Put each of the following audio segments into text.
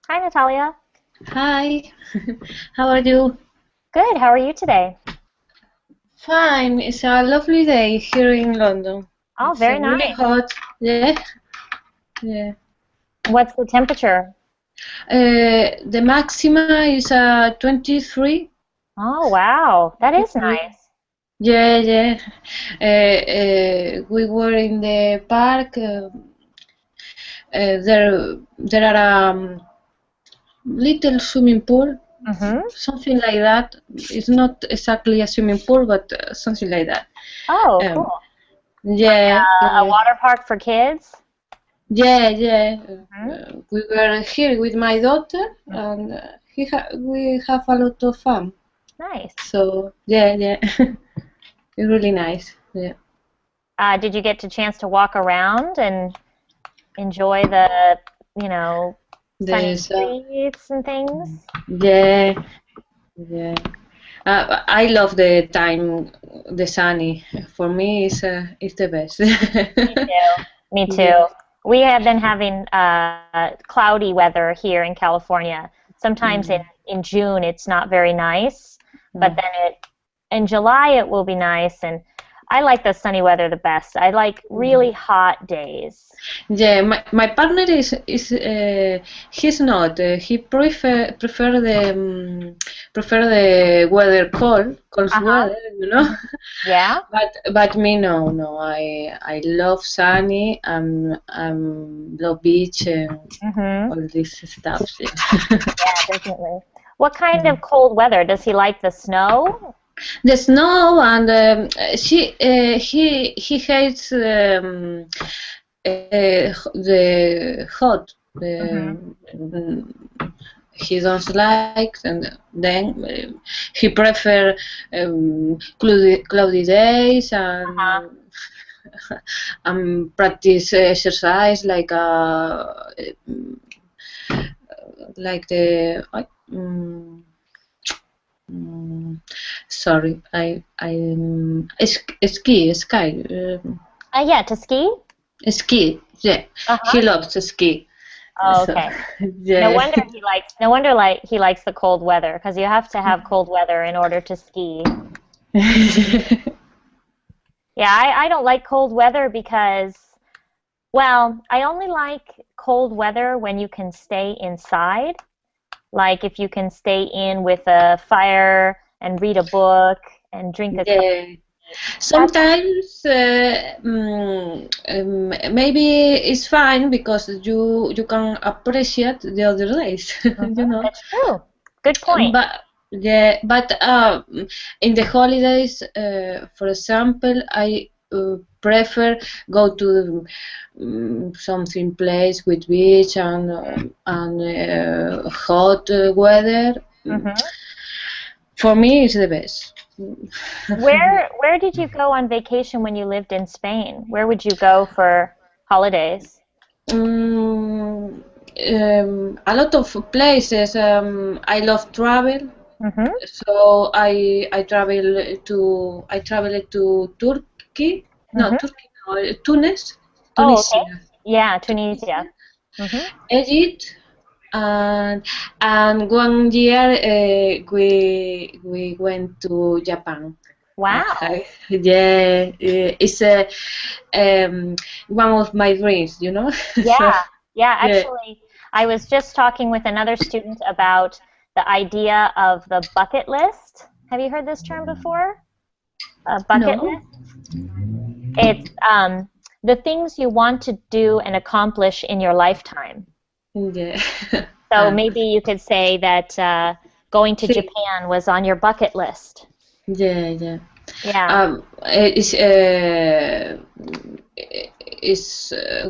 Hi, Natalia. Hi, how are you? Good. How are you today? Fine, it's a lovely day here in London. Oh, It's very really nice. hot. Yeah, yeah. What's the temperature? The maxima is 23. Oh, wow. That is 23. nice. Yeah, yeah. We were in the park. There are little swimming pool, Mm-hmm. something like that. It's not exactly a swimming pool, but something like that. Oh, Um, cool. Like yeah. a water park for kids? Yeah, yeah. Mm-hmm. We were here with my daughter, Mm-hmm. and we have a lot of fun. Nice. So yeah, yeah, it's really nice. Yeah, Did you get a chance to walk around and enjoy the, sunny there's streets and things? yeah, yeah. I love the time, the sunny. For me, it's the best. Me too. Me Yeah. too. We have been having cloudy weather here in California. Sometimes Mm, in June it's not very nice, but mm. then in July it will be nice. And I like the sunny weather the best. I like really hot days. Yeah, my partner is he's not. He prefer the weather cold Uh-huh. weather, you know. Hmm. Yeah. But me no. I love sunny and love beach and Hmm. all this stuff. Yeah. Yeah, definitely. What kind of cold weather? Does he like the snow? The snow and he hates the hot. Hmm. He don't like, and then he prefer cloudy days Uh-huh. and practice exercise like the Mm, sorry, ski, Yeah, to ski? ski. Yeah, he Uh-huh. loves to ski. Oh, So, okay. No yeah, wonder he likes the cold weather because you have to have cold weather in order to ski. Yeah, I don't like cold weather because, well, I only like cold weather when you can stay inside. Like if you can stay in with a fire and read a book and drink a cup. yeah. That's Sometimes maybe it's fine because you can appreciate the other days, you know. that's true. Good point. But yeah, but in the holidays, for example, I prefer go to something place with beach and hot weather. Hmm. For me, it's the best. Where did you go on vacation when you lived in Spain? Where would you go for holidays? Mm, a lot of places. I love travel, Hmm. so I traveled to Turkey. No, Hmm. Turkey. No, Tunis, Oh, okay. Tunisia, Yeah, Tunisia. Tunisia, Hmm. Egypt, and one year we went to Japan. Wow. Yeah, it's one of my dreams, you know. So Yeah. Yeah, yeah. actually, I was just talking with another student about the idea of the bucket list. Have you heard this term before? A bucket No. list? It's the things you want to do and accomplish in your lifetime. Yeah. So Ah, maybe you could say that going to sí. Japan was on your bucket list. Yeah, yeah. Yeah.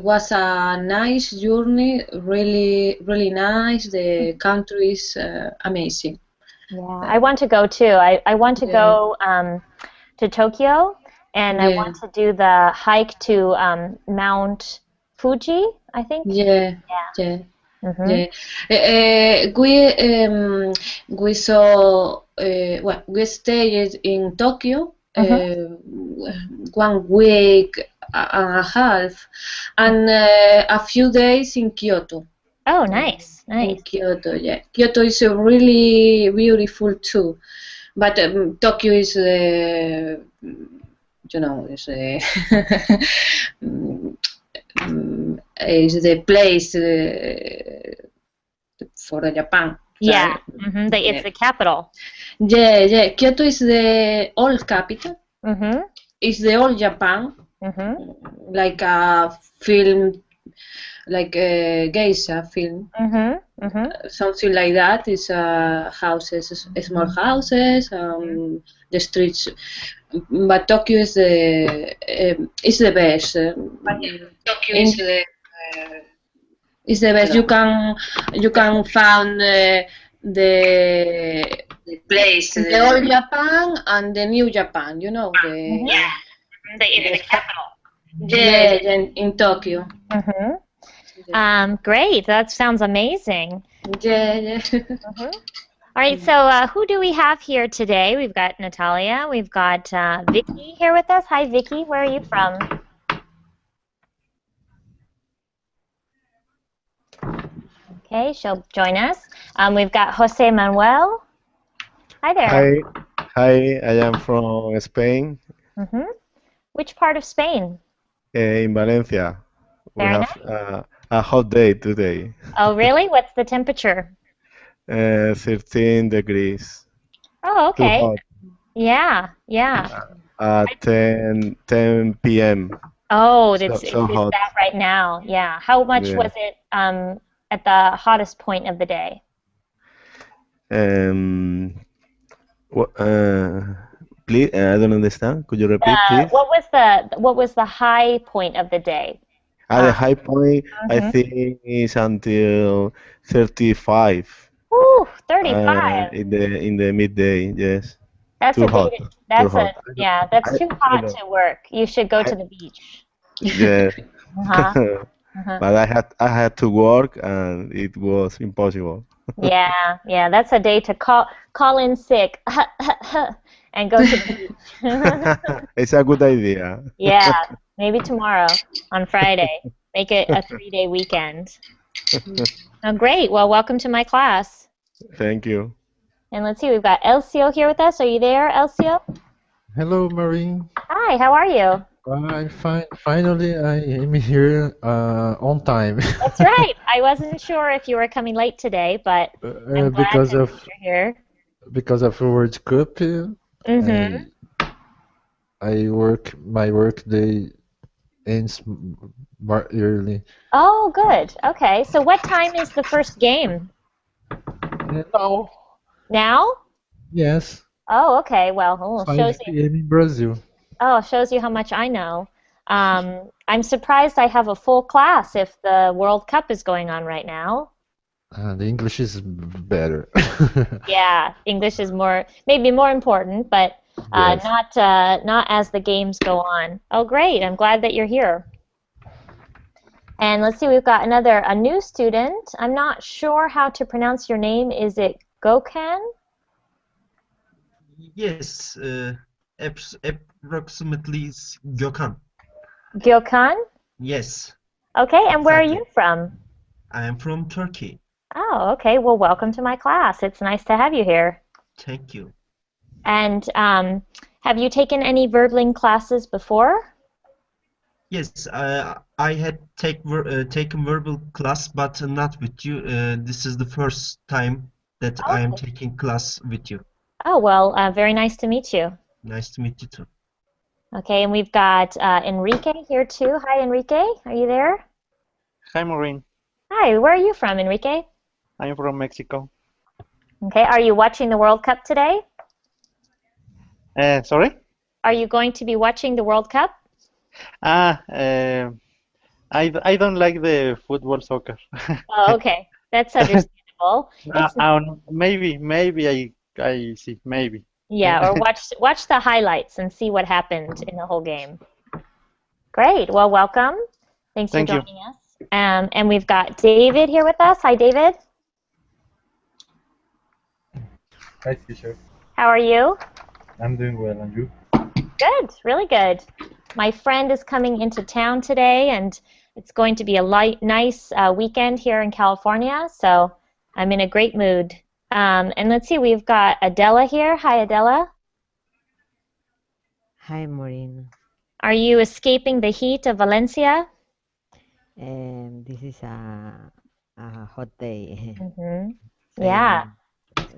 Was a nice journey, really, really nice. The country is amazing. Yeah, Uh, I want to go too. I want to yeah, go to Tokyo and I yeah, want to do the hike to Mount Fuji, I think. yeah, yeah, Yeah. Hmm. yeah. We saw. Well, we stayed in Tokyo Hmm. 1 week and a half, and a few days in Kyoto. Oh, nice, in nice. Kyoto. Yeah, Kyoto is really beautiful too, but Tokyo is is is the place for Japan, Yeah, right? it's Yeah. the capital. Yeah. Kyoto is the old capital. Mm-hmm. It's the old Japan, Mm-hmm. like a film, like a geisha film, Mm-hmm. Mm-hmm. something like that. It's houses, small houses, the streets. But Tokyo is the best. Tokyo In is the Is the best. You can find the the place. the old Japan and the new Japan. Mm-hmm. It's The the capital. yeah, in Tokyo. Mm-hmm. Yeah, Great. That sounds amazing. yeah. Mm-hmm. All right, so who do we have here today? We've got Natalia. We've got Vicky here with us. Hi, Vicky. Where are you from? Okay, she'll join us. We've got Jose Manuel. Hi there. Hi, hi, I am from Spain, Mm-hmm. Which part of Spain? in Valencia. We Very have nice. a hot day today, Oh, really? What's the temperature? 13 degrees, Oh, too okay. hot, Yeah, yeah. at 10 p.m. Oh, So, so it's hot. that right now. Yeah. How much Yeah. was it at the hottest point of the day? Um, please, I don't understand. Could you repeat, please? What was the high point of the day? At the Um, high point, I mhm. think is until 35, Ooh, 35. in the midday. Yes, That's too a day hot, to, too that's a hot. yeah, that's I, too you hot know, to work. You should go I, to the beach. yeah. Uh-huh. Uh-huh. But I had to work and it was impossible. Yeah, yeah, that's a day to call in sick and go to the beach. It's a good idea. Yeah, maybe tomorrow on Friday. Make it a 3-day weekend. Oh, great. Well, welcome to my class. Thank you. And let's see, we've got Elcio here with us. Are you there, Elcio? Hello, Maureen. Hi, how are you? I'm fine. Finally, I am here on time That's right. I wasn't sure if you were coming late today, but I'm glad because that of you're here. World Cup. Mm-hmm. I I work my work day ends early. Oh, good. Okay. So what time is the first game? Now, Now? yes, Oh, okay. Well, 5 p.m. in Brazil. shows you how much I know. I'm surprised I have a full class if the World Cup is going on right now. The English is better. Yeah, English is maybe more important, but Yes. not as the games go on. Oh, great. I'm glad that you're here. And let's see, we've got a new student. I'm not sure how to pronounce your name. Is it Gokhan? Yes, approximately Gökhan. Gokhan? Yes, Okay, and where are exactly. you from? I am from Turkey. Oh, okay. Well, welcome to my class. It's nice to have you here. Thank you. And have you taken any verbling classes before? Yes, I had taken verbal class, but not with you. This is the first time that I am Okay. taking class with you. Oh, well, very nice to meet you. Nice to meet you too. Okay, and we've got Enrique here too. Hi, Enrique. Are you there? Hi, Maureen. Hi, where are you from, Enrique? I'm from Mexico. Okay, are you watching the World Cup today? Sorry? Are you going to be watching the World Cup? Ah, I don't like the football soccer. Oh, okay. That's understandable. It's Maybe I see, maybe. Yeah, or watch the highlights and see what happened in the whole game. Great. Well, welcome. Thanks for Thank you. joining us. And we've got David here with us. Hi, David. Hi, teacher. How are you? I'm doing well, and you? Good, really good. My friend is coming into town today, and It's going to be a nice weekend here in California, so I'm in a great mood. And let's see, we've got Adela here. Hi, Adela. Hi, Maureen. Are you escaping the heat of Valencia? This is a hot day. Mm-hmm. Say, Yeah.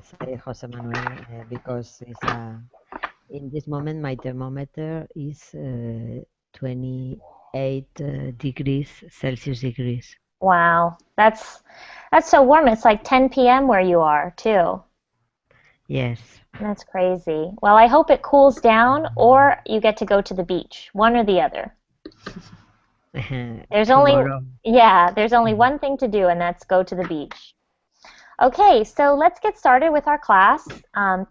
say Jose Manuel, because it's in this moment my thermometer is 28 degrees Celsius degrees. Wow. That's so warm. It's like 10 p.m. where you are, too. Yes. That's crazy. Well, I hope it cools down or you get to go to the beach, one or the other. There's Tomorrow. there's only one thing to do, and that's go to the beach. Okay, so let's get started with our class.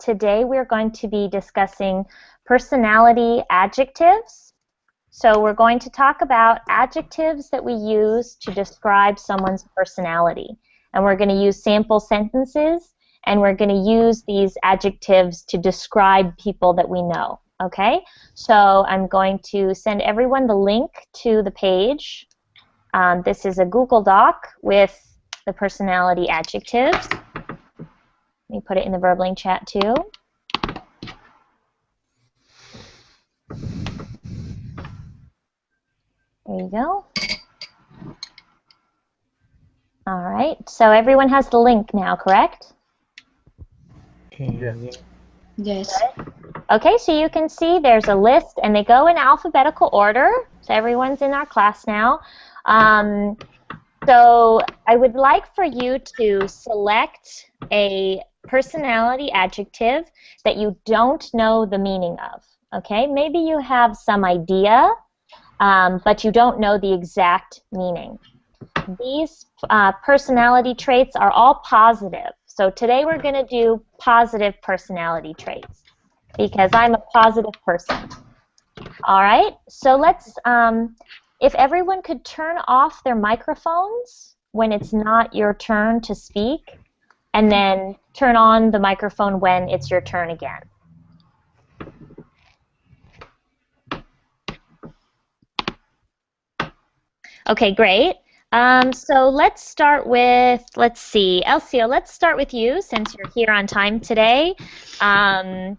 Today we're going to be discussing personality adjectives. So we're going to talk about adjectives that we use to describe someone's personality. And we're going to use sample sentences, and we're going to use these adjectives to describe people that we know. Okay? So I'm going to send everyone the link to the page. This is a Google Doc with the personality adjectives. Let me put it in the Verbling chat too. There you go. All right, so everyone has the link now, correct? Yes. Yes. Okay, so you can see there's a list, and they go in alphabetical order. So everyone's in our class now. So I would like for you to select a personality adjective that you don't know the meaning of. Okay, maybe you have some idea, but you don't know the exact meaning. These personality traits are all positive. So today we're going to do positive personality traits because I'm a positive person. All right, so let's, if everyone could turn off their microphones when it's not your turn to speak, and then turn on the microphone when it's your turn again. Okay, great. So let's start with, let's see, Elcio, let's start with you since you're here on time today. Can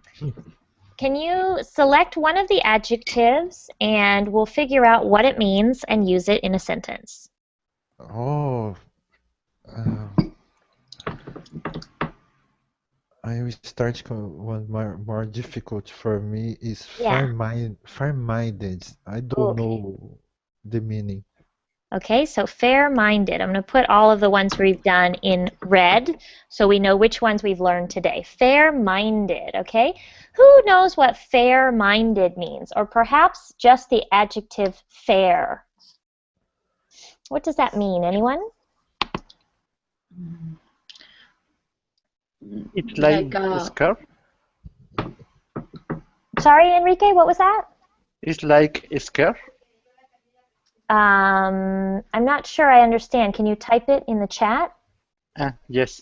you select one of the adjectives and we'll figure out what it means and use it in a sentence? Oh, I will start one more difficult for me is Yeah. fair-minded. I don't Okay. know the meaning. Okay, so fair-minded. I'm going to put all of the ones we've done in red so we know which ones we've learned today. Fair-minded, okay? Who knows what fair-minded means? Or perhaps just the adjective fair. What does that mean? Anyone? It's like a scarf. Sorry, Enrique, what was that? It's like a scarf. I'm not sure I understand. Can you type it in the chat? Yes.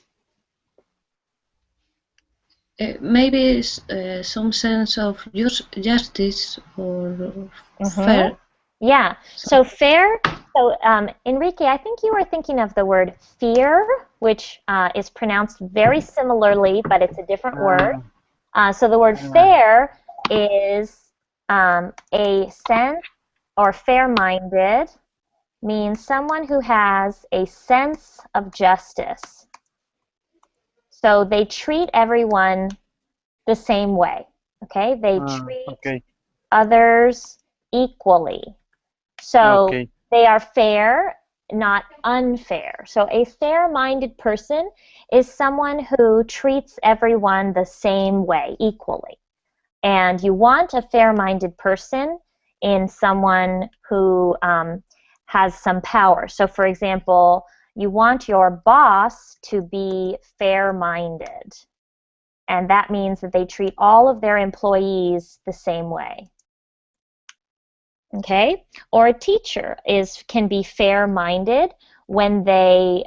Maybe some sense of justice or fair. Yeah, so fair, so Enrique, I think you were thinking of the word fear, which is pronounced very similarly, but it's a different word. So the word fair is a sense, or fair-minded, means someone who has a sense of justice. So they treat everyone the same way, okay? They treat others equally. So they are fair, not unfair. So a fair-minded person is someone who treats everyone the same way, equally. And you want a fair-minded person in someone who has some power. So for example, you want your boss to be fair-minded. And that means that they treat all of their employees the same way. Okay? Or a teacher can be fair-minded when they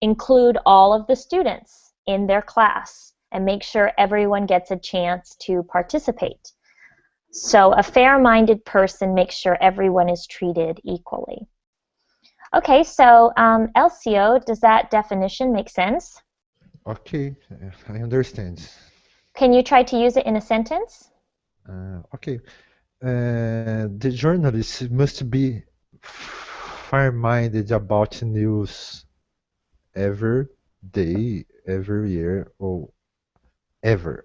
include all of the students in their class and make sure everyone gets a chance to participate. So a fair-minded person makes sure everyone is treated equally. Okay, so Elcio, does that definition make sense? Okay, I understand. Can you try to use it in a sentence? Okay. The journalist must be fair-minded about news every day, every year, or ever.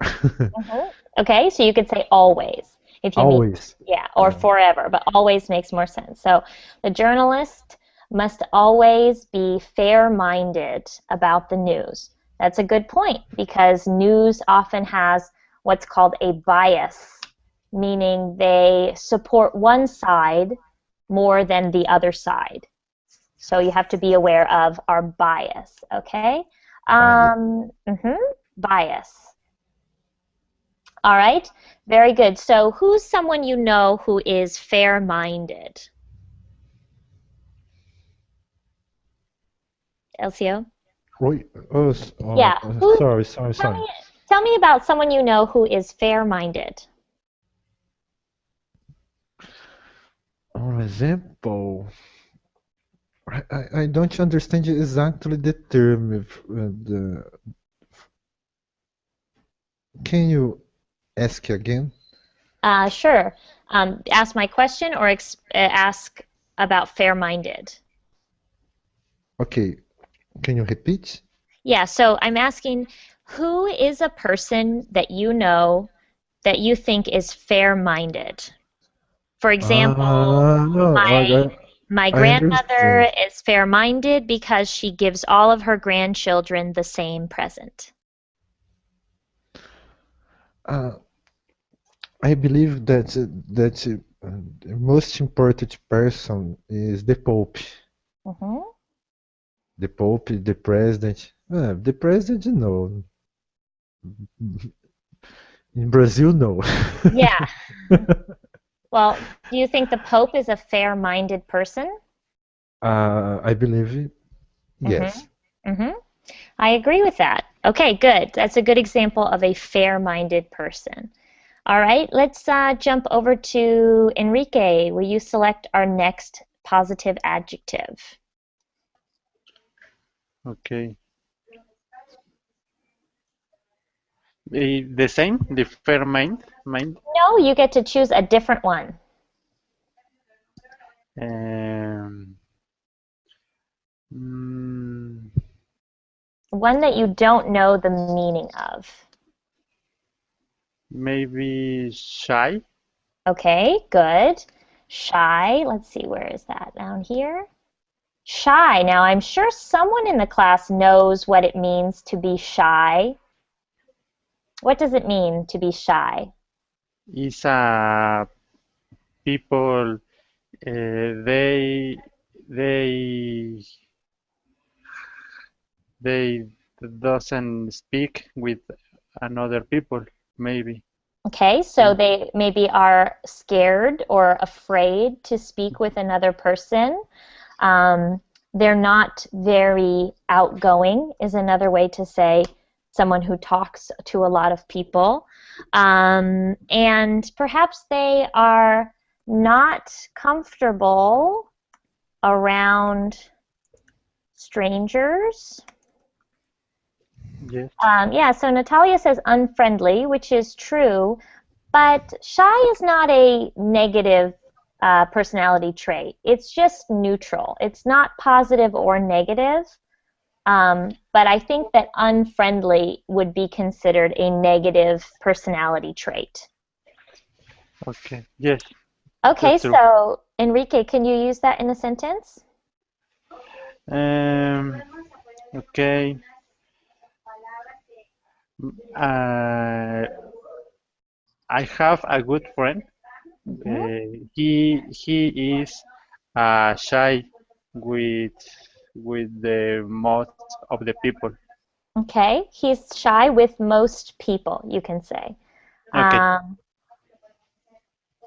Okay, so you could say always if you mean, Always. yeah, or forever, but always makes more sense. So the journalist must always be fair-minded about the news. That's a good point because news often has what's called a bias, meaning they support one side more than the other side. So you have to be aware of our bias, okay? Bias. Bias. All right, very good. So who's someone you know who is fair-minded? LCO? Yeah, Sorry. tell me about someone you know who is fair-minded. For example, I don't understand exactly the term. Can you ask again? Sure. Ask my question or ask about fair-minded. Okay, can you repeat? Yeah, so I'm asking who is a person that you know that you think is fair-minded? For example, No, my I grandmother understand. is fair-minded because she gives all of her grandchildren the same present. Uh, I believe the most important person is the Pope. hmm The Pope, the President. The President, no. In Brazil, no. Yeah. Well, do you think the Pope is a fair-minded person? I believe hmm yes. hmm I agree with that. Okay, good. That's a good example of a fair-minded person. All right, let's jump over to Enrique. Will you select our next positive adjective? Okay. The same, the fair mind. No, you get to choose a different one. Um, mm, One that you don't know the meaning of. maybe shy. Okay, good. Shy, let's see, where is that? Down here? Shy. Now, I'm sure someone in the class knows what it means to be shy. What does it mean to be shy? Is people they they doesn't speak with another people, maybe. Okay, so Mm. they maybe are scared or afraid to speak with another person. Um, they're not very outgoing, is another way to say someone who talks to a lot of people. And perhaps they are not comfortable around strangers. Yes. Yeah, so Natalia says unfriendly, which is true, but shy is not a negative personality trait. It's just neutral. It's not positive or negative. But I think that unfriendly would be considered a negative personality trait. Okay. Yes, Okay, that's true. so Enrique, can you use that in a sentence? Um, okay. Uh, I have a good friend. hmm He is shy with the most of the people. Okay, he's shy with most people, you can say. Okay. Um,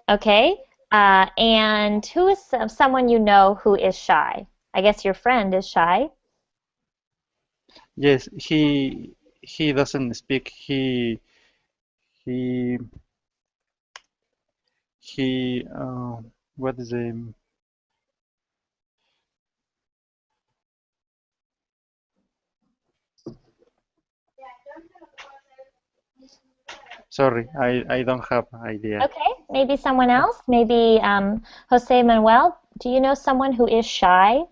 okay, and who is someone you know who is shy? I guess your friend is shy. Yes, he doesn't speak. He he what is the Sorry, I don't have idea. Okay, maybe someone else. Maybe Jose Manuel. Do you know someone who is shy?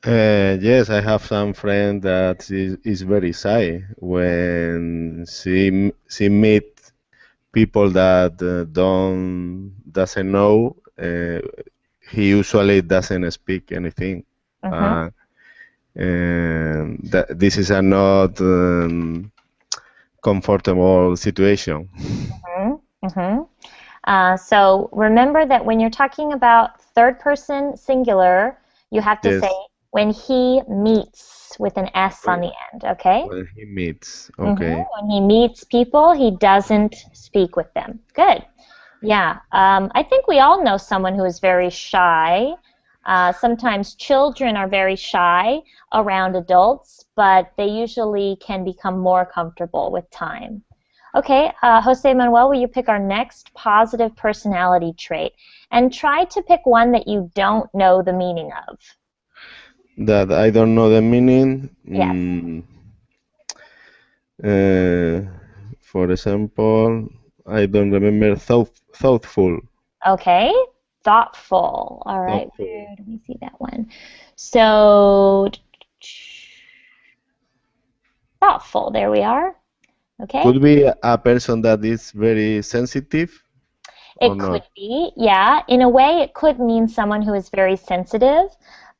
Yes, I have some friend that is very shy when she meet people that don't doesn't know. He usually doesn't speak anything. Mm-hmm. Uh, and that this is a not comfortable situation. Mm-hmm. Mm-hmm. So remember that when you're talking about third person singular, you have to say Yes, when he meets with an S on when, the end, okay? when he meets. hmm Okay. When he meets people, he doesn't speak with them. Good. Yeah. I think we all know someone who is very shy. Sometimes children are very shy around adults, but they usually can become more comfortable with time. Okay, Jose Manuel, will you pick our next positive personality trait? And try to pick one that you don't know the meaning of. That I don't know the meaning. Yes. Uh, for example, I don't remember thoughtful. Okay, thoughtful. All right, Thoughtful. where do we see that one? So, thoughtful, there we are. Okay, Could be a person that is very sensitive or it could not. be, yeah. In a way, it could mean someone who is very sensitive,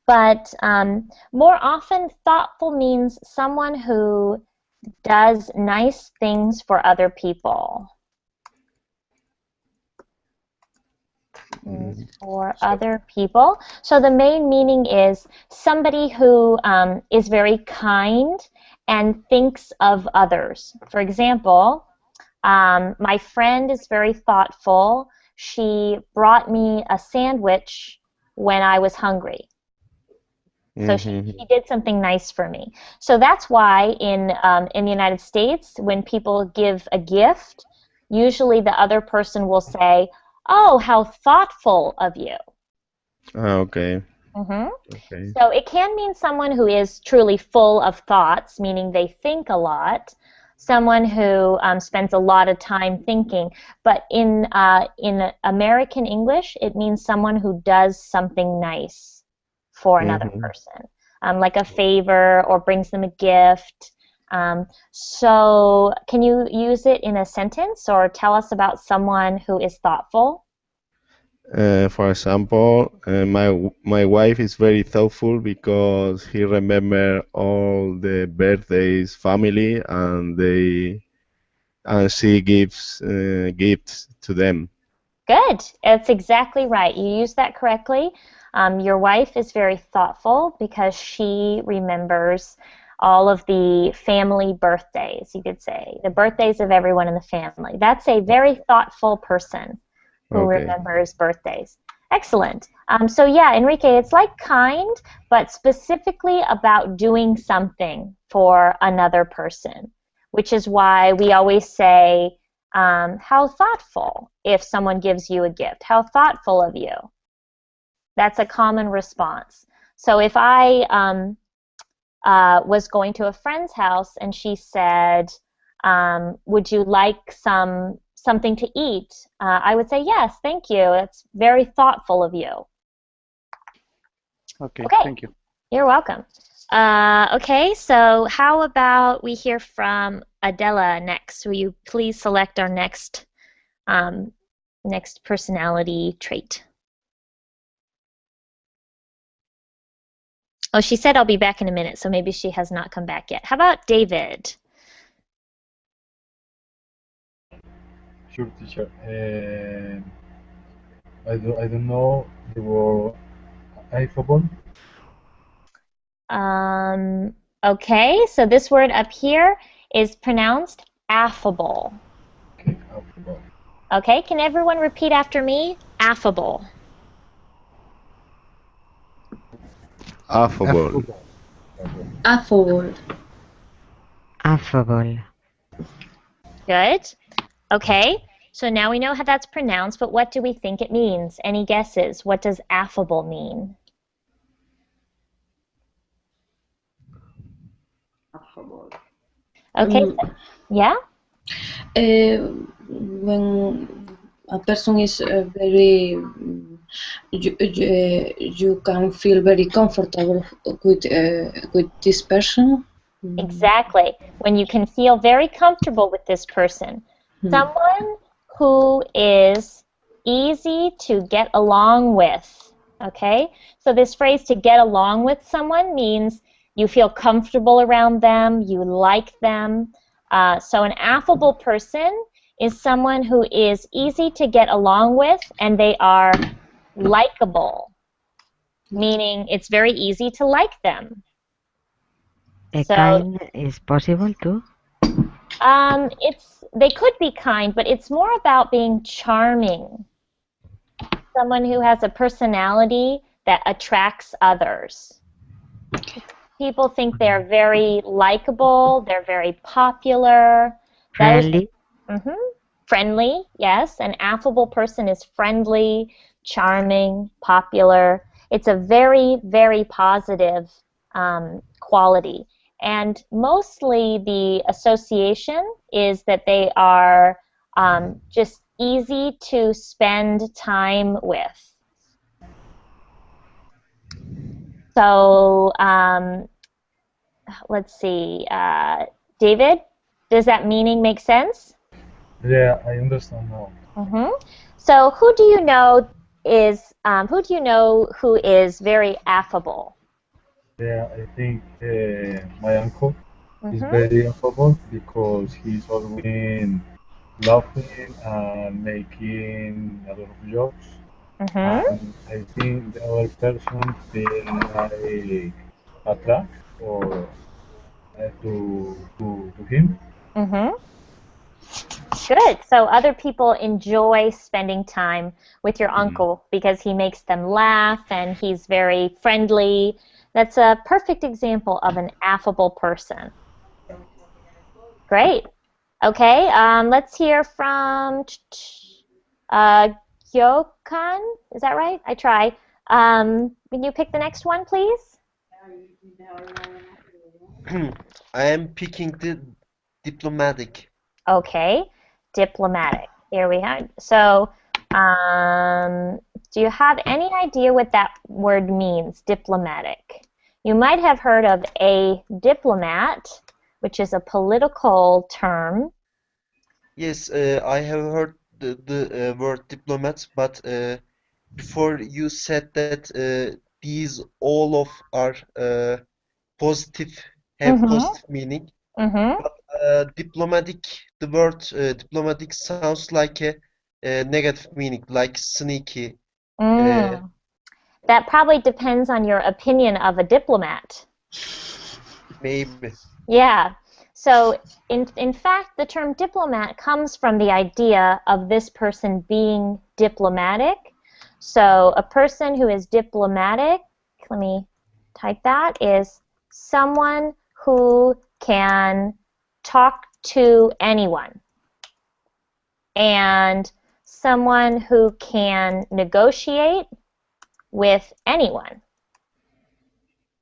but more often, thoughtful means someone who does nice things for other people. Things Mm, for other people. So the main meaning is somebody who is very kind and thinks of others. For example, my friend is very thoughtful. She brought me a sandwich when I was hungry. So she mhm. did something nice for me. So that's why in the United States, when people give a gift, usually the other person will say, "Oh, how thoughtful of you." Okay. hmm Okay. So it can mean someone who is truly full of thoughts, meaning they think a lot. Someone who spends a lot of time thinking, but in American English, it means someone who does something nice for another Mhm. person, like a favor or brings them a gift. So can you use it in a sentence or tell us about someone who is thoughtful? For example, my wife is very thoughtful because he remember all the birthdays family and she gives gifts to them. Good. It's exactly right. You used that correctly. Your wife is very thoughtful because she remembers all of the family birthdays, you could say, the birthdays of everyone in the family. That's a very thoughtful person who Okay. remembers birthdays. Excellent. So yeah, Enrique, it's like kind, but specifically about doing something for another person, which is why we always say, how thoughtful if someone gives you a gift. How thoughtful of you. That's a common response. So if I was going to a friend's house and she said, would you like something to eat? I would say, yes, thank you. It's very thoughtful of you. Okay, Okay, thank you. you're welcome. Okay, so how about we hear from Adela next? Will you please select our um, next personality trait? Oh, she said I'll be back in a minute, so maybe she has not come back yet. How about David? Sure, teacher. I don't know the word iPhone. Okay, so this word up here is pronounced affable. Okay, alphabet. Okay, can everyone repeat after me? Affable. Affable. Affable. Affable. Affable. Good. Okay, so now we know how that's pronounced, but what do we think it means? Any guesses? What does affable mean? Affable. Okay, Um, yeah? When a person is very, you can feel very comfortable with this person. Exactly. When you can feel very comfortable with this person. Someone who is easy to get along with. Okay? So this phrase to get along with someone means you feel comfortable around them, you like them. So an affable person is someone who is easy to get along with and they are likable, meaning it's very easy to like them. So Kind is possible too. they could be kind, but it's more about being charming. Someone who has a personality that attracts others. People think they're very likable, they're very popular. Friendly. Friendly, yes. An affable person is friendly, charming, popular. It's a very, very positive quality. And mostly the association is that they are just easy to spend time with. So let's see. David, does that meaning make sense? Yeah, I understand now. So who do you know who is very affable? Yeah, I think my uncle is Mm-hmm. very affable because he's always laughing and making a lot of jokes. Mm-hmm. And I think the other person feel like attract or to him. Mm-hmm. Good. So other people enjoy spending time with your uncle because he makes them laugh and he's very friendly. That's a perfect example of an affable person. Great. Okay, let's hear from uh, Gyokan. Is that right? I try. Can you pick the next one, please? I am picking the diplomatic. Okay, diplomatic. Here we have. So, do you have any idea what that word means, diplomatic? You might have heard of a diplomat, which is a political term. Yes, I have heard the word diplomat, but before you said that these all of are positive, have Mm-hmm. positive meaning. Mm-hmm. But diplomatic, the word diplomatic sounds like a negative meaning, like sneaky. Uh, Mm. That probably depends on your opinion of a diplomat. maybe. Yeah. So in fact, the term diplomat comes from the idea of this person being diplomatic. So a person who is diplomatic, let me type that, is someone who can talk to anyone and someone who can negotiate with anyone.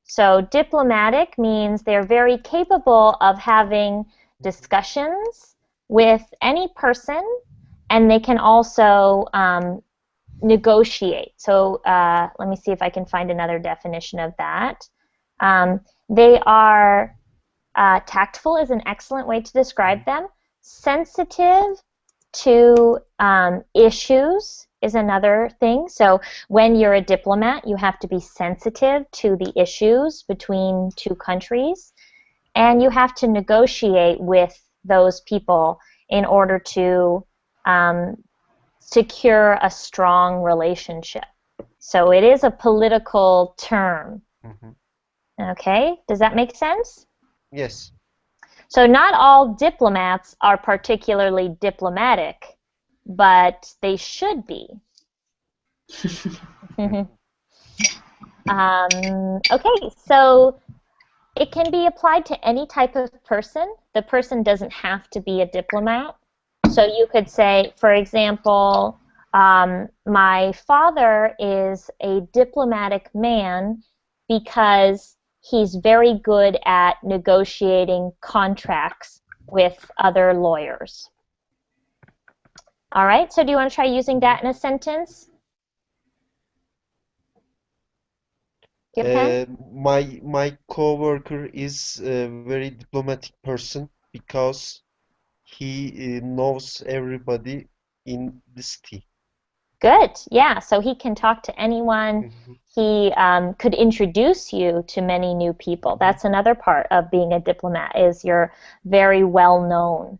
So diplomatic means they're very capable of having discussions with any person, and they can also negotiate. So let me see if I can find another definition of that. They are tactful is an excellent way to describe them. Sensitive to issues is another thing. So when you're a diplomat, you have to be sensitive to the issues between two countries, and you have to negotiate with those people in order to secure a strong relationship. So it is a political term. Okay, does that make sense? Yes. So not all diplomats are particularly diplomatic, but they should be. Okay, so it can be applied to any type of person. The person doesn't have to be a diplomat. So you could say, for example, my father is a diplomatic man because he's very good at negotiating contracts with other lawyers. All right, so do you want to try using that in a sentence? Your pen? My coworker is a very diplomatic person because he knows everybody in the city. Good, yeah, so he can talk to anyone. He could introduce you to many new people. That's another part of being a diplomat, is you're very well known.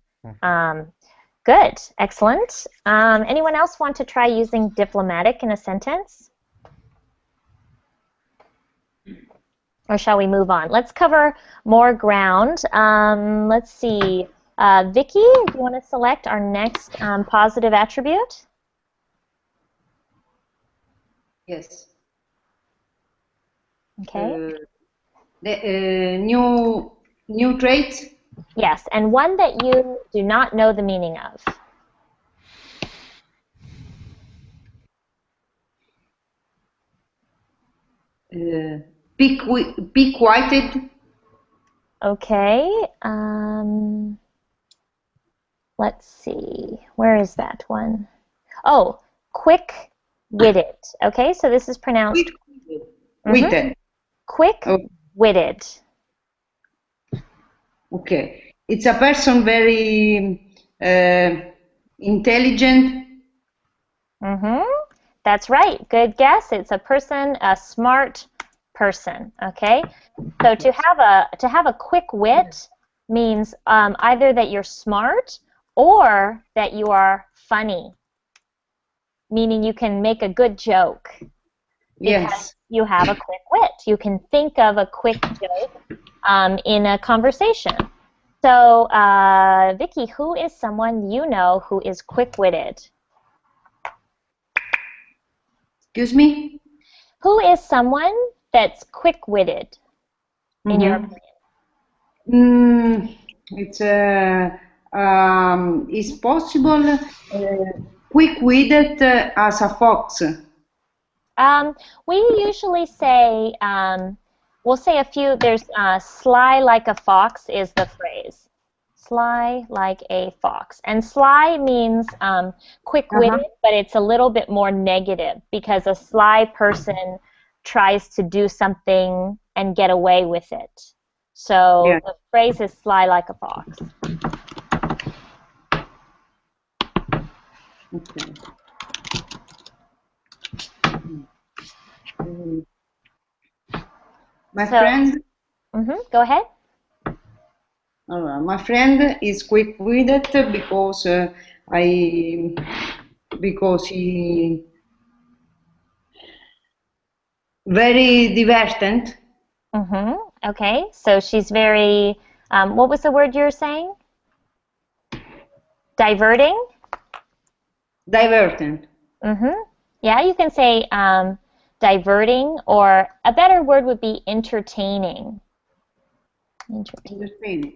Good, excellent. Anyone else want to try using diplomatic in a sentence? Or shall we move on? Let's cover more ground. Let's see. Vicky, do you want to select our next positive attribute? Yes. Okay. The new trait. Yes, and one that you do not know the meaning of. Be quieted. Okay. Let's see. Where is that one? Oh, quick-witted. Okay, so this is pronounced Witted. quick-witted. Okay. It's a person very intelligent. That's right. Good guess. It's a person, a smart person. Okay. So to have a quick wit means either that you're smart or that you are funny, meaning you can make a good joke because you have a quick wit. You can think of a quick joke in a conversation. So, Vicky, who is someone you know who is quick-witted? Excuse me? Who is someone that's quick-witted, in your opinion? It's possible quick-witted as a fox. We usually say, we'll say a few, there's sly like a fox is the phrase. Sly like a fox. And sly means quick-witted, but it's a little bit more negative because a sly person tries to do something and get away with it. So the phrase is sly like a fox. Okay. My friend. Go ahead. My friend is quick-witted because he very divertent. Okay, so she's very. What was the word you were saying? Diverting. Divertent. Yeah, you can say diverting, or a better word would be entertaining. Entertaining.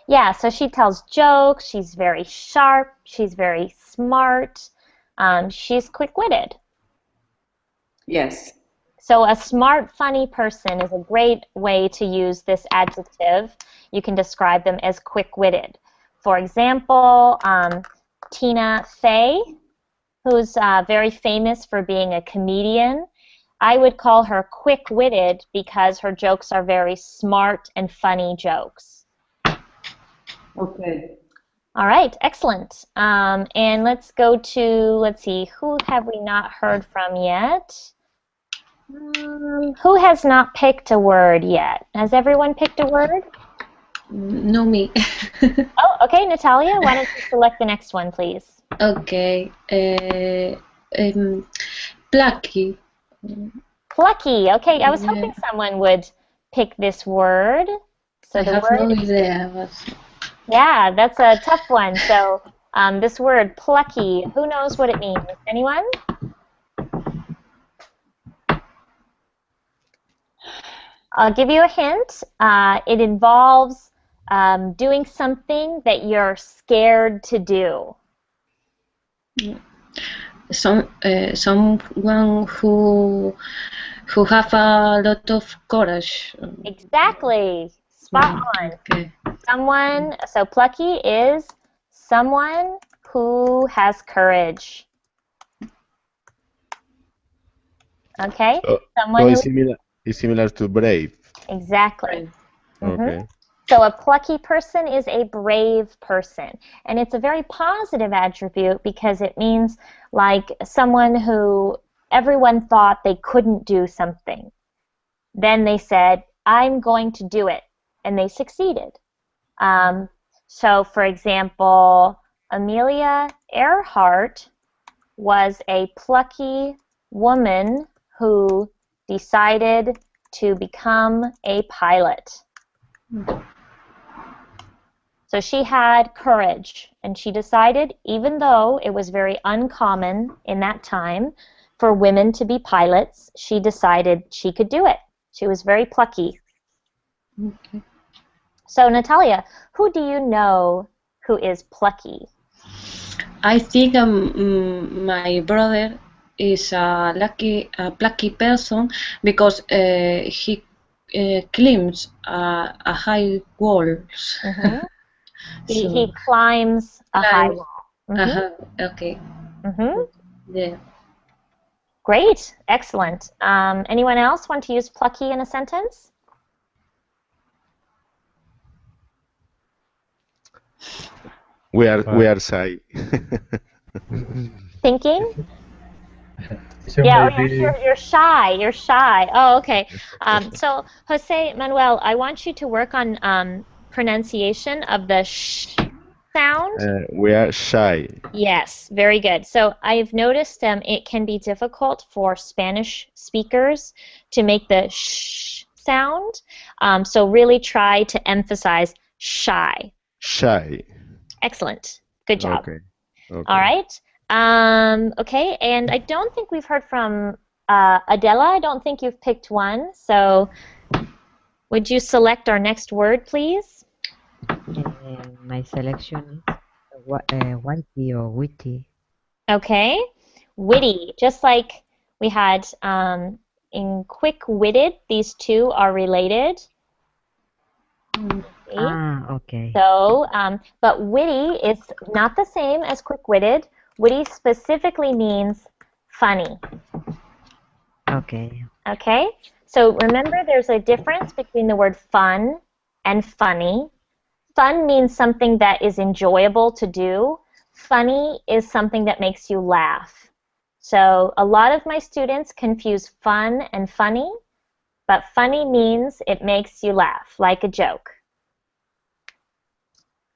Yeah, so she tells jokes, she's very sharp, she's very smart, she's quick-witted. Yes. So a smart, funny person is a great way to use this adjective. You can describe them as quick-witted. For example, Tina Fey, who's very famous for being a comedian, I would call her quick-witted because her jokes are very smart and funny jokes. Okay. All right, excellent. And let's go to, let's see, who have we not heard from yet? Who has not picked a word yet? Has everyone picked a word? No, me. Oh, okay, Natalia, why don't you select the next one, please? Okay. Plucky. Plucky. Okay, I was hoping someone would pick this word. So I the have word, no idea. But... Yeah, that's a tough one. So this word, plucky, who knows what it means? Anyone? I'll give you a hint. It involves doing something that you're scared to do. Someone who have a lot of courage. Exactly. Spot on. Okay. Someone, so plucky is someone who has courage. Okay? So, Someone so who, it's similar to brave. exactly. Okay. So a plucky person is a brave person. And it's a very positive attribute because it means like someone who everyone thought they couldn't do something. Then they said, I'm going to do it. And they succeeded. So, for example, Amelia Earhart was a plucky woman who decided to become a pilot. So she had courage, and she decided, even though it was very uncommon in that time for women to be pilots, she decided she could do it. She was very plucky. Okay. So, Natalia, who do you know who is plucky? I think my brother is a plucky person because he climbs a high walls. He climbs a high wall. Okay. Yeah. Great, excellent. Anyone else want to use plucky in a sentence? We are shy. Thinking? So Yeah, maybe you're shy. You're shy. Oh, okay. So, Jose Manuel, I want you to work on pronunciation of the sh sound. We are shy. Yes, very good. So I've noticed it can be difficult for Spanish speakers to make the sh sound. So really try to emphasize shy. Shy. Excellent. Good job. Okay. All right. Okay, and I don't think we've heard from Adela. I don't think you've picked one. So would you select our next word, please? My selection is witty or witty. Okay. Witty, just like we had in quick-witted, these two are related. See? Okay. So, but witty is not the same as quick-witted. Witty specifically means funny. Okay. Okay? So remember there's a difference between the word fun and funny. Fun means something that is enjoyable to do. Funny is something that makes you laugh. So a lot of my students confuse fun and funny, but funny means it makes you laugh, like a joke.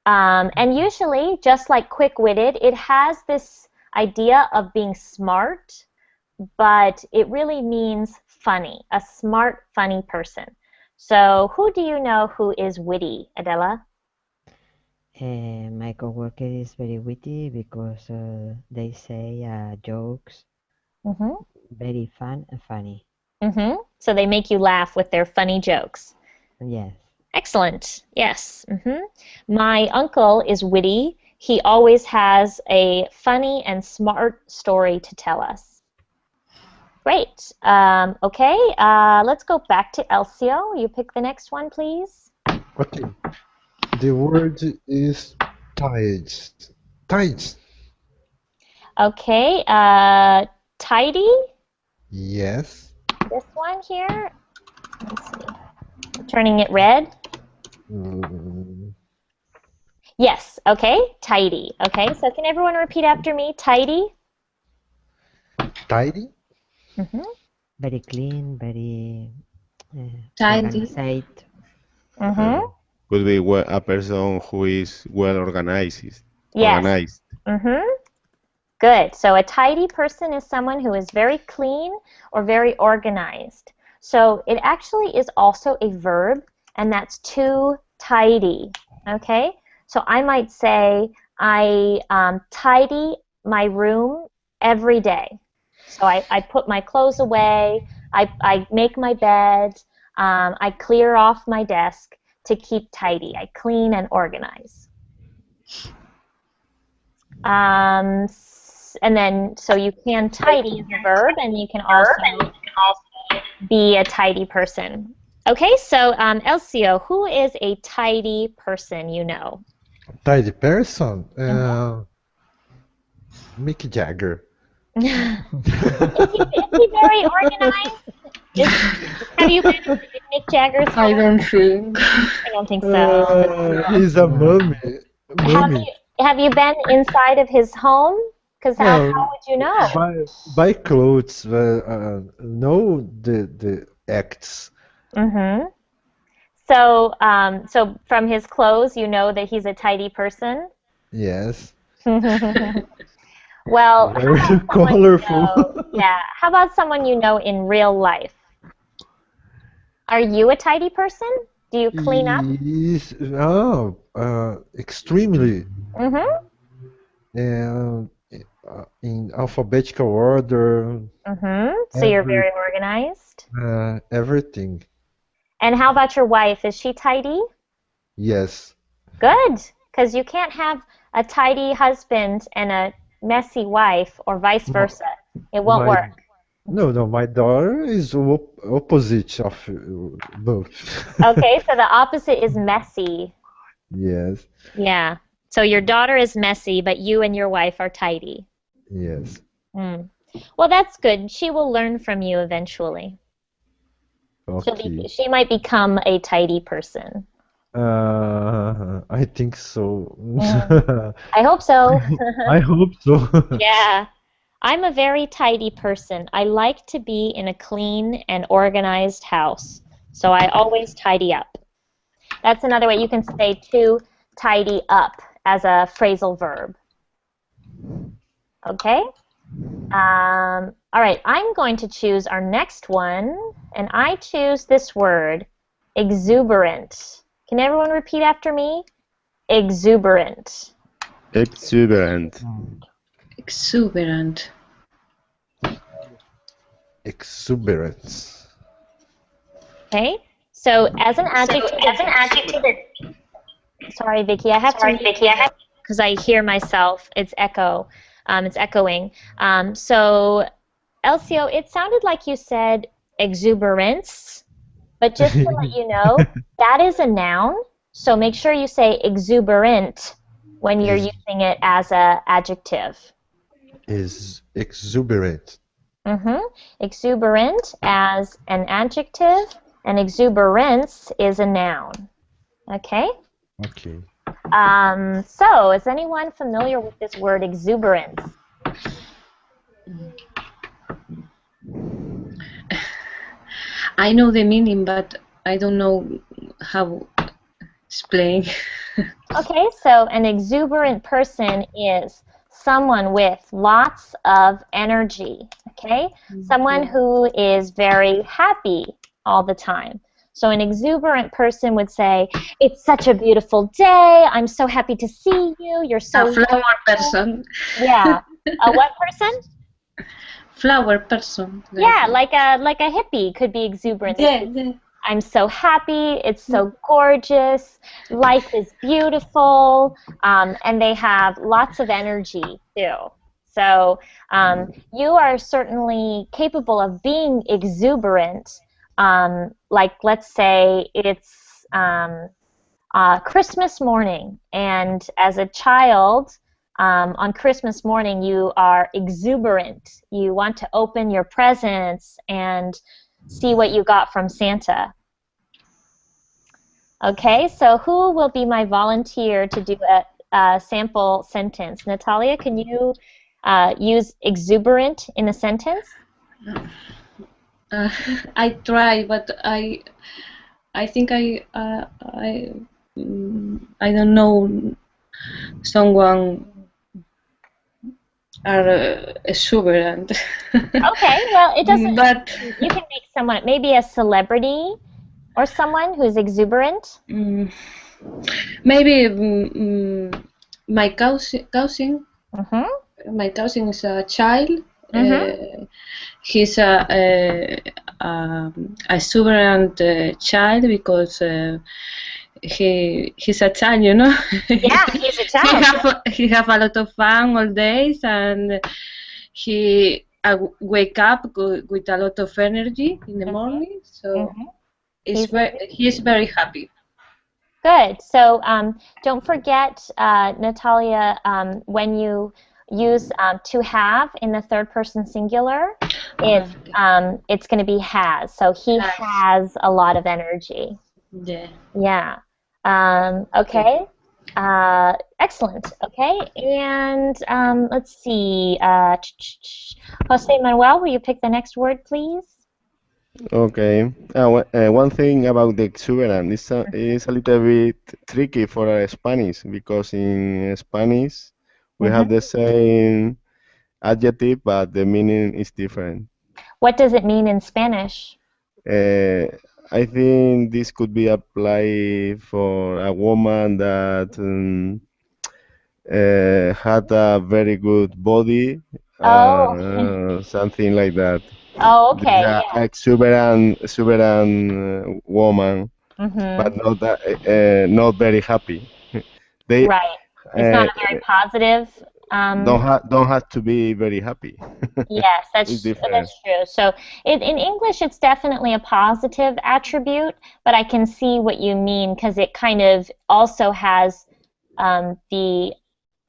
And usually, just like quick-witted, it has this idea of being smart, but it really means funny, a smart, funny person. So who do you know who is witty, Adela? My coworker is very witty because they say jokes very fun and funny. So they make you laugh with their funny jokes. Yes. Excellent. Yes. My uncle is witty. He always has a funny and smart story to tell us. Great. Okay, let's go back to Elcio. You pick the next one, please. Okay. The word is tides. Tides. Okay, tidy. Yes. This one here. Let's see. I'm turning it red. Yes, okay, tidy. Okay, so can everyone repeat after me? Tidy? Tidy? Very clean, very Tidy. organized. Could be a person who is well organized. Yes. Good. So a tidy person is someone who is very clean or very organized. So it actually is also a verb, and that's to tidy. Okay? So I might say I tidy my room every day. So I put my clothes away, I make my bed, I clear off my desk to keep tidy. I clean and organize. And then, so you can tidy as a verb, and you can also be a tidy person. Okay, so Elcio, who is a tidy person you know? Tidy person? Mhm. Mick Jagger. Is he very organized? Have you been in Mick Jagger's I home? don't think. I don't think so. He's a mummy. Have Mummy. you been inside of his home? Because how Well, would you know? buy clothes. Know the acts. Mm-hmm. So, so from his clothes, you know that he's a tidy person? Yes. Well, how Very about someone you colorful. know? Yeah, how about someone you know in real life? Are you a tidy person? Do you clean up? Extremely. Mm-hmm. And in alphabetical order, Mm-hmm. So you're every very organized. everything. And how about your wife? Is she tidy? Yes. Good, because you can't have a tidy husband and a messy wife, or vice My, versa. It won't my work. no, my daughter is opposite of both. Okay, so the opposite is messy. Yes, Yeah. So your daughter is messy, but you and your wife are tidy. yes. Mm. Well, that's good. She will learn from you eventually. Okay. She might become a tidy person. I think so. I hope so. I hope so. Yeah. I'm a very tidy person. I like to be in a clean and organized house. So I always tidy up. That's another way you can say to tidy up as a phrasal verb. Okay? All right, I'm going to choose our next one, and I choose this word, exuberant. Can everyone repeat after me? Exuberant. Exuberant. Exuberant. Exuberance. Okay? So as an adjective, sorry, Vicky, I have to mute because I hear myself. It's echo. It's echoing. So, Elcio, it sounded like you said exuberance, but just to let you know, that is a noun. So make sure you say exuberant when you're Is using it as an adjective. is exuberant. Exuberant as an adjective, and exuberance is a noun. Okay? Okay. So, is anyone familiar with this word exuberance? I know the meaning, but I don't know how to explain. Okay, so an exuberant person is someone with lots of energy, okay? Someone who is very happy all the time. So an exuberant person would say, it's such a beautiful day, I'm so happy to see you, you're so A flower person. Yeah. A what person? Flower person. Yeah, like a hippie could be exuberant. Yeah. I'm so happy, it's so gorgeous, life is beautiful, and they have lots of energy too. So you are certainly capable of being exuberant. Like let's say it's Christmas morning, and as a child, on Christmas morning, you are exuberant. You want to open your presents and see what you got from Santa. Okay, so who will be my volunteer to do a sample sentence? Natalia, can you use exuberant in a sentence? I try, but I think I don't know someone are exuberant. Okay, well, it doesn't. But You can make someone, maybe a celebrity or someone who's exuberant. maybe my cousin. My cousin is a child. He's a exuberant child because he's a child, you know. Yeah, he's a child. He have a lot of fun all days, and he wake up with a lot of energy in the morning. So He's very happy. Good. So don't forget, Natalia, when you use to have in the third person singular, it's going to be has. So he has a lot of energy. Yeah. Yeah. Okay. Excellent. Okay. And let's see. Jose Manuel, will you pick the next word, please? Okay. One thing about the exuberant is a little bit tricky for Spanish because in Spanish we have the same adjective, but the meaning is different. What does it mean in Spanish? I think this could be applied for a woman that had a very good body, something like that. Oh, okay. Yeah, exuberant woman, but not that, not very happy. They Right. It's not a very positive. don't have to be very happy. Yes, It's different. that's true. So in English, it's definitely a positive attribute, but I can see what you mean because it kind of also has the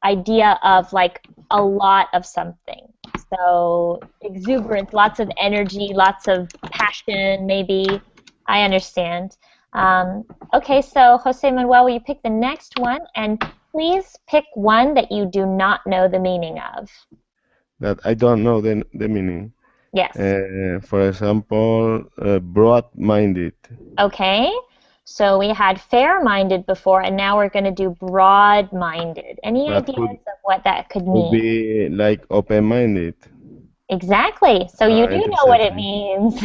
idea of like a lot of something. So exuberance, lots of energy, lots of passion, maybe. I understand. Okay, so Jose Manuel, will you pick the next one? And please pick one that you do not know the meaning of. That I don't know the meaning. Yes. For example, broad-minded. Okay. So we had fair-minded before, and now we're going to do broad-minded. Any That ideas of what that could could mean? be like open-minded. Exactly. So you do know what it Exactly. means.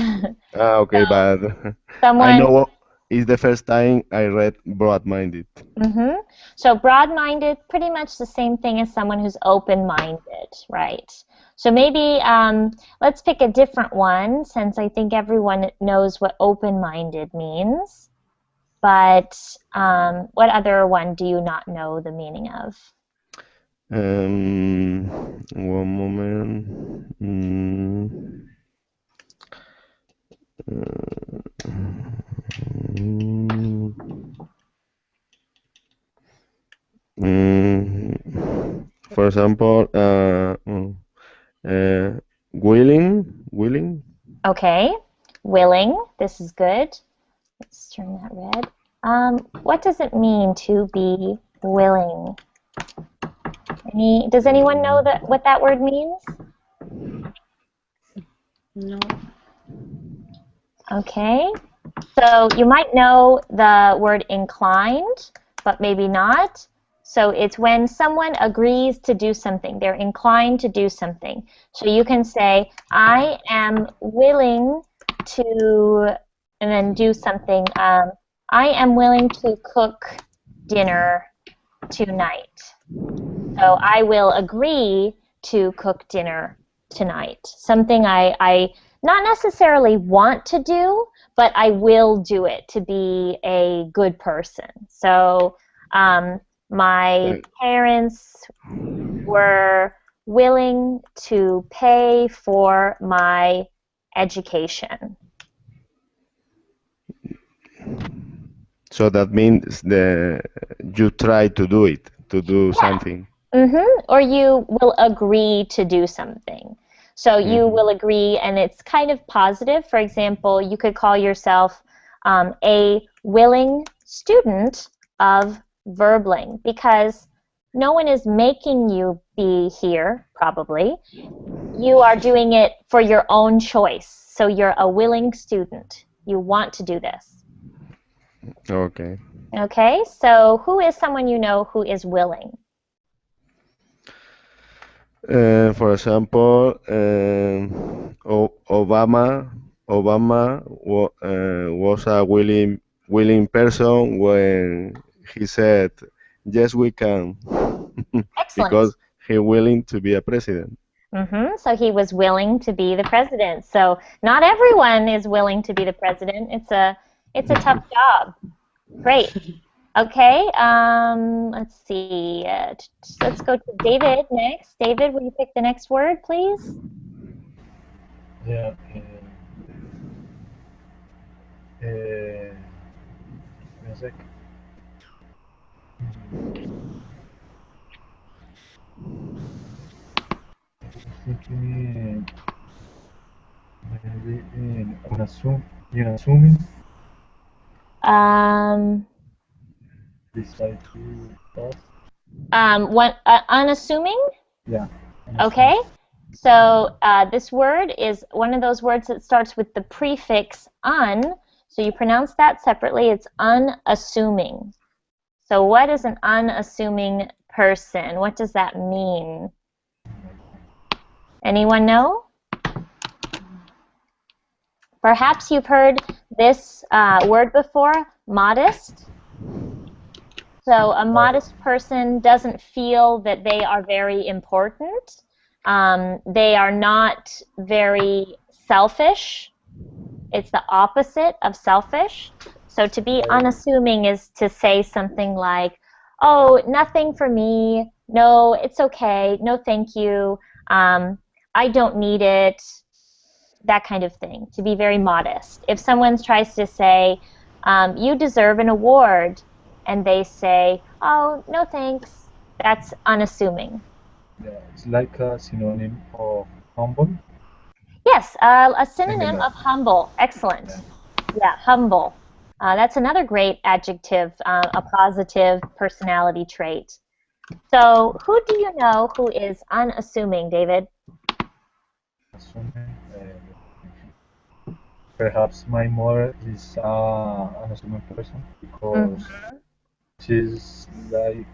Okay, but I Someone. know it's the first time I read broad-minded. So broad-minded, pretty much the same thing as someone who's open-minded, right? So maybe let's pick a different one since I think everyone knows what open-minded means. But what other one do you not know the meaning of? One moment. For example, willing. Okay, willing. This is good. Let's turn that red. What does it mean to be willing? Does anyone know what that word means? No. Okay, so you might know the word inclined, but maybe not. So it's when someone agrees to do something. They're inclined to do something. So you can say, I am willing to, and then do something. I am willing to cook dinner tonight. So I will agree to cook dinner tonight. Something I not necessarily want to do, but I will do it to be a good person. So my parents were willing to pay for my education. So that means you try to do it, to do something. Or you will agree to do something. So you will agree, and it's kind of positive. For example, you could call yourself a willing student of verbling because no one is making you be here, probably. You are doing it for your own choice. So you're a willing student. You want to do this. Okay. Okay, so who is someone you know who is willing? For example, Obama was a willing person when he said, "Yes, we can," Excellent. because he willing to be a president. So he was willing to be the president. So not everyone is willing to be the president. It's a tough job. Great. Okay. Let's see. Let's go to David next. David, will you pick the next word, please? Yeah. a sec. Thinking maybe unassuming, Um, decisive, fast. what, unassuming? Yeah, Okay. unassuming. So this word is one of those words that starts with the prefix un. So you pronounce that separately. It's unassuming. So what is an unassuming person? What does that mean? Anyone know? Perhaps you've heard this word before, modest. So a modest person doesn't feel that they are very important. They are not very selfish. It's the opposite of selfish. So to be unassuming is to say something like, oh, nothing for me. No, it's okay. No, thank you. I don't need it. That kind of thing. To be very modest. If someone tries to say, you deserve an award, and they say, oh, no thanks, that's unassuming. Yeah, it's like a synonym of humble. Yes, a synonym Similar. of humble. Excellent. Yeah, humble. That's another great adjective, a positive personality trait. So who do you know who is unassuming, David? Assuming, perhaps my mother is an assuming person because she's like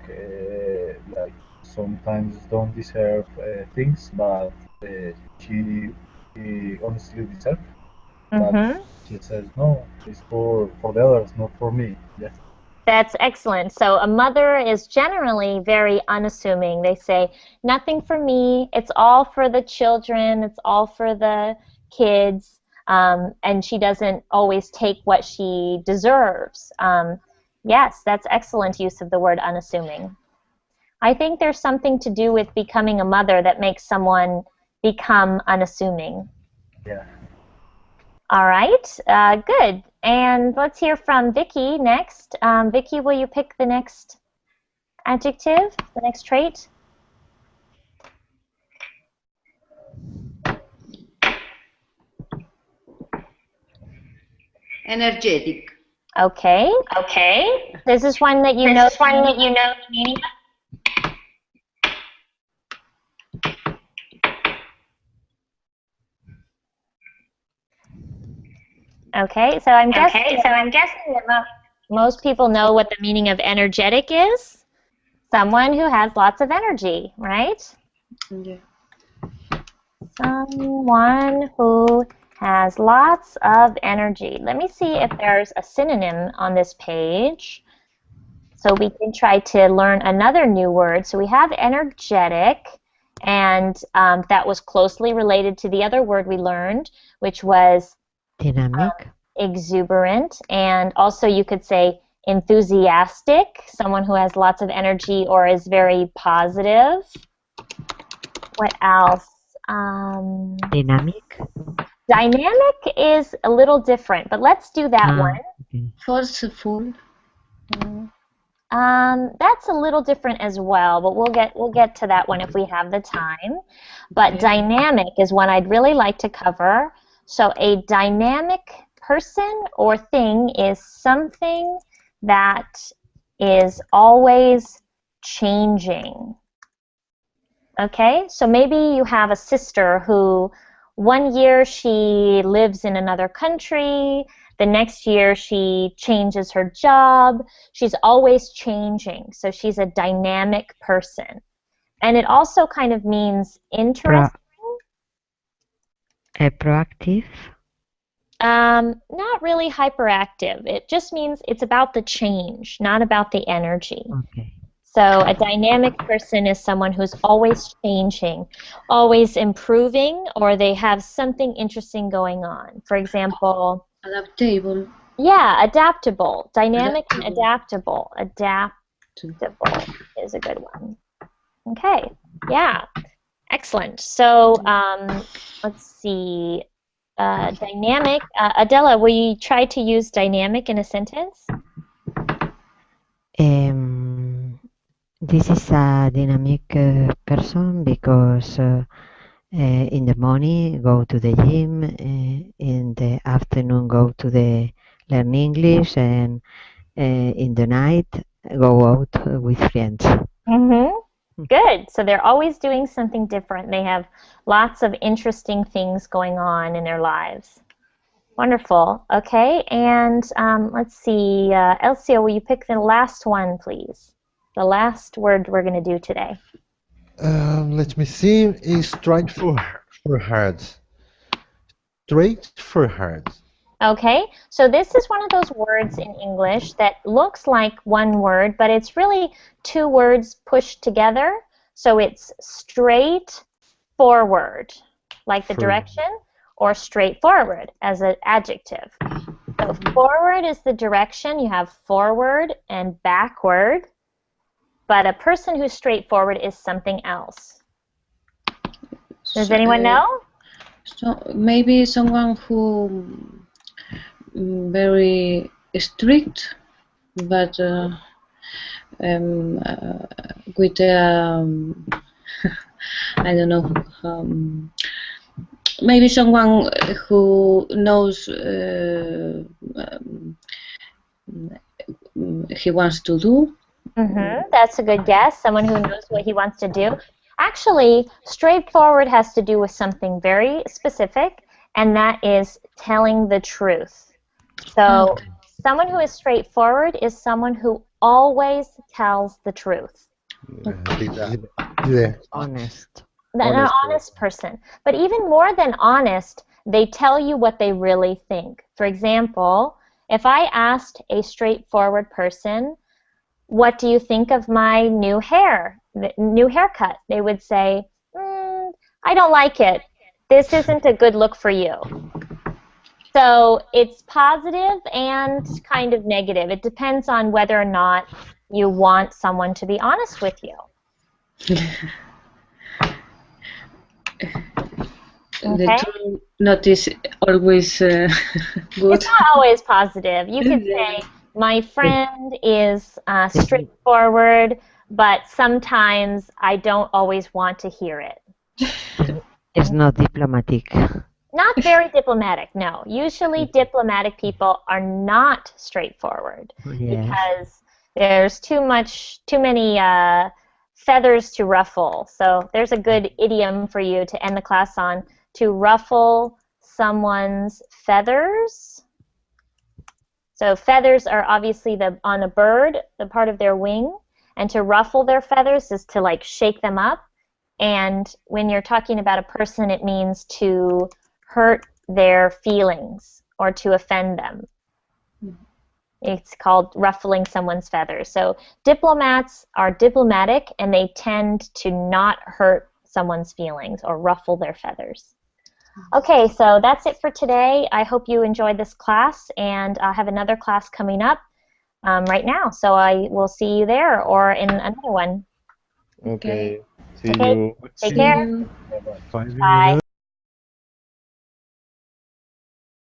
sometimes don't deserve things, but she honestly deserves. But she says no, it's for the others, not for me. Yeah. That's excellent. So a mother is generally very unassuming. They say, nothing for me, it's all for the children, it's all for the kids, and she doesn't always take what she deserves. Yes, that's excellent use of the word unassuming. I think there's something to do with becoming a mother that makes someone become unassuming. Yeah. All right, good. And let's hear from Vicky next. Vicky, will you pick the next adjective, the next trait? Energetic. Okay. Okay. This is one that you This know is one that you know the meaning Okay, so I'm of. guessing Okay, so I'm guessing that most people know what the meaning of energetic is. Someone who has lots of energy, right? Yeah. Someone who has lots of energy. Let me see if there's a synonym on this page. So we can try to learn another new word. So we have energetic, and that was closely related to the other word we learned, which was Dynamic. exuberant. And also you could say enthusiastic, someone who has lots of energy or is very positive. What else? Dynamic. Dynamic is a little different, but let's do that one. Okay. Forceful. That's a little different as well, but we'll get to that one if we have the time. But dynamic is one I'd really like to cover. So a dynamic person or thing is something that is always changing. Okay, so maybe you have a sister who one year she lives in another country, the next year she changes her job. She's always changing, so she's a dynamic person. And it also kind of means interesting. Proactive. Not really hyperactive. It just means it's about the change, not about the energy. Okay. So a dynamic person is someone who's always changing, always improving, or they have something interesting going on. For example, Adaptable. yeah, adaptable. Dynamic and adaptable. Adaptable is a good one. Okay, yeah, excellent. So let's see. dynamic. Adela, will you try to use dynamic in a sentence? This is a dynamic person because in the morning go to the gym, in the afternoon go to the learn English, and in the night go out with friends. Good. So they're always doing something different. They have lots of interesting things going on in their lives. Wonderful. Okay, and let's see. Elsia, will you pick the last one, please? The last word we're going to do today. Let me see. Is straight for hard. Straight for hard. Okay, so this is one of those words in English that looks like one word, but it's really two words pushed together. So it's straight forward, like the direction, or straightforward as an adjective. So forward is the direction. You have forward and backward. But a person who's straightforward is something else. Does anyone know? So maybe someone who very strict, but with I don't know. Maybe someone who knows he wants to do. That's a good guess. Someone who knows what he wants to do. Actually, straightforward has to do with something very specific, and that is telling the truth. So someone who is straightforward is someone who always tells the truth. Honest. An honest person. But even more than honest, they tell you what they really think. For example, if I asked a straightforward person, what do you think of my new haircut? They would say, I don't like it. This isn't a good look for you. So it's positive and kind of negative. It depends on whether or not you want someone to be honest with you. The true not is always good. It's not always positive. You could say, my friend is straightforward, but sometimes I don't always want to hear it. It's not diplomatic. Not very diplomatic, no. Usually diplomatic people are not straightforward because there's too many feathers to ruffle. So there's a good idiom for you to end the class on: to ruffle someone's feathers. So feathers are obviously on a bird, the part of their wing, and to ruffle their feathers is to like shake them up. And when you're talking about a person, it means to hurt their feelings or to offend them. It's called ruffling someone's feathers. So diplomats are diplomatic, and they tend to not hurt someone's feelings or ruffle their feathers. Okay, so that's it for today. I hope you enjoyed this class, and I have another class coming up right now. So I will see you there or in another one. Okay. See Okay. you. Take care. Bye. Bye.